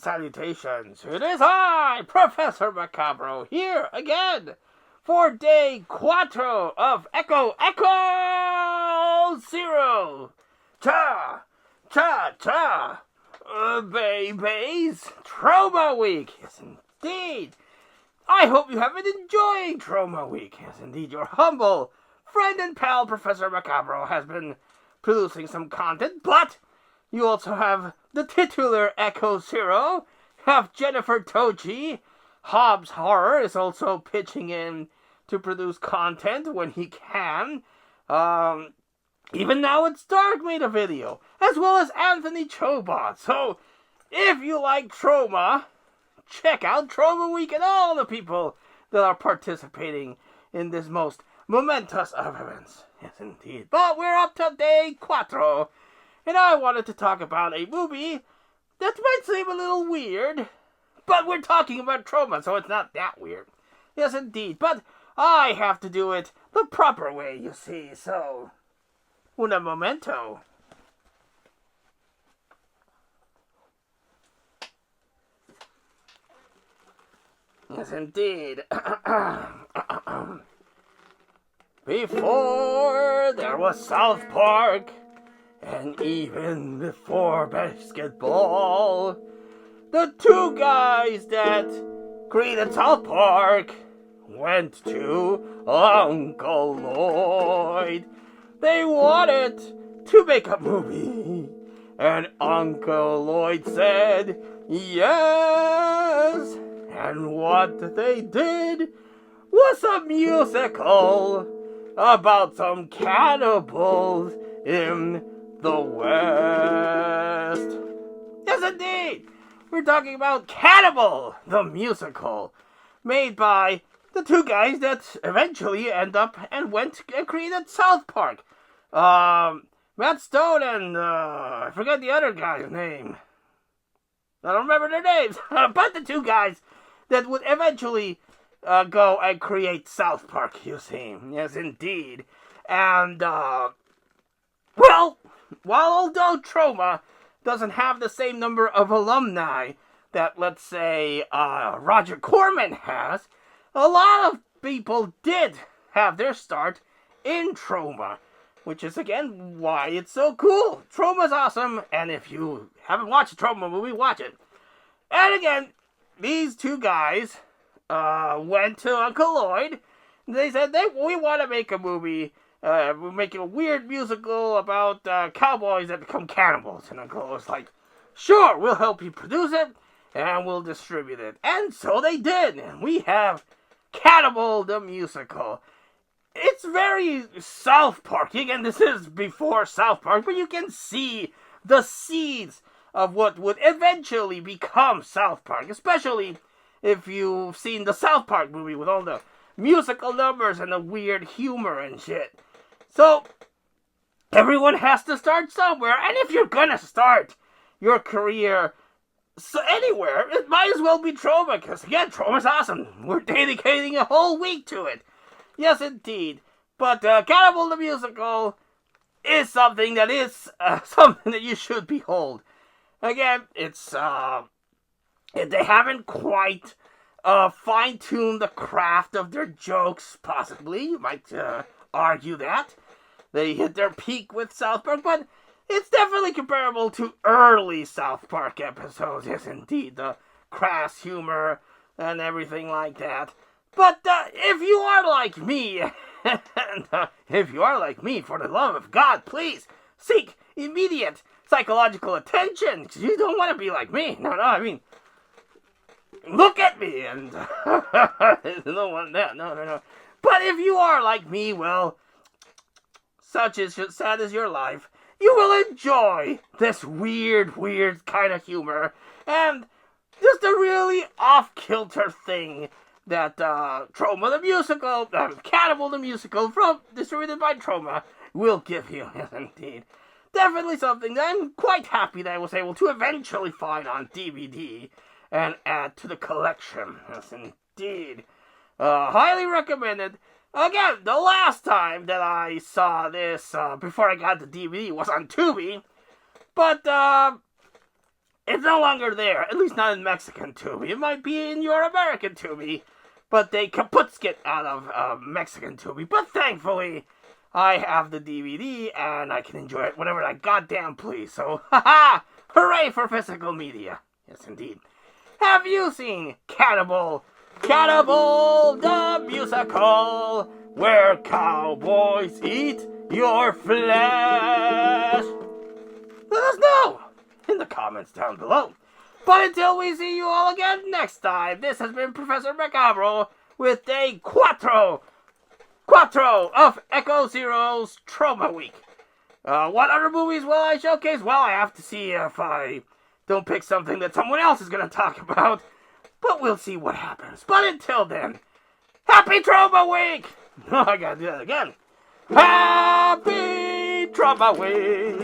salutations. It is I, Professor Macabro, here again for day Cuatro of Echo Zero. Cha, cha, cha. Babies, Troma Week. Yes, indeed. I hope you have been enjoying Troma Week. Yes, indeed. Your humble friend and pal, Professor Macabro, has been producing some content, but you also have the titular Echo Zero, have Jennifer Tochi. Hobbs Horror is also pitching in to produce content when he can. Even now it's Dark made a video, as well as Anthony Chobot. So, if you like Troma, check out Troma Week and all the people that are participating in this most momentous of events. Yes, indeed. But we're up to day Cuatro, and I wanted to talk about a movie that might seem a little weird, but we're talking about Troma, so it's not that weird. Yes, indeed. But I have to do it the proper way, you see, so una momento. Yes, indeed. Before there was South Park, and even before basketball, the two guys that created South Park went to Uncle Lloyd. They wanted to make a movie, and Uncle Lloyd said yes. And what they did was a musical about some cannibals in the West. Yes, indeed! We're talking about Cannibal, the musical, made by the two guys that eventually end up and went and created South Park. Matt Stone and, I forget the other guy's name. I don't remember their names. But the two guys that would eventually go and create South Park, you see. Yes, indeed. And, well, while although Troma doesn't have the same number of alumni that, let's say, Roger Corman has, a lot of people did have their start in Troma, which is, again, why it's so cool. Troma's awesome, and if you haven't watched a Troma movie, watch it. And again, these two guys went to Uncle Lloyd. They said, we want to make a movie. We're making a weird musical about cowboys that become cannibals. And Uncle was like, sure, we'll help you produce it, and we'll distribute it. And so they did. And we have Cannibal the Musical. It's very South Park. Again, this is before South Park, but you can see the seeds of what would eventually become South Park, especially if you've seen the South Park movie with all the musical numbers and the weird humor and shit. So, everyone has to start somewhere, and if you're gonna start your career anywhere, it might as well be Troma, because again, Troma's awesome. We're dedicating a whole week to it. Yes, indeed. But Cannibal the Musical is something that something that you should behold. Again, it's they haven't quite fine-tuned the craft of their jokes. Possibly, you might argue that they hit their peak with South Park, but it's definitely comparable to early South Park episodes. Yes, indeed, the crass humor and everything like that. But if you are like me, and if you are like me, for the love of God, please seek immediate psychological attention. You don't want to be like me. No, I mean, look at me and don't want that. No. But if you are like me, well, such is sad as your life, you will enjoy this weird kind of humor and just a really off-kilter thing that Troma the Musical, Cannibal the Musical, distributed by Troma, will give you. Yes, indeed. Definitely something that I'm quite happy that I was able to eventually find on DVD and add to the collection. Yes, indeed. Highly recommended. Again, the last time that I saw this, before I got the DVD, was on Tubi. But It's no longer there, at least not in Mexican Tubi. It might be in your American Tubi, but they kaputsk it out of Mexican Tubi. But thankfully, I have the DVD, and I can enjoy it whenever I goddamn please. So, haha! Hooray for physical media. Yes, indeed. Have you seen Cannibal the Musical, where cowboys eat your flesh? Let us know in the comments down below. But until we see you all again next time, this has been Professor Macabro with a Cuatro of Echo Zero's Troma Week. What other movies will I showcase? Well, I have to see if I don't pick something that someone else is going to talk about. But we'll see what happens. But until then, Happy Troma Week! Oh, I gotta do that again. Happy Troma Week!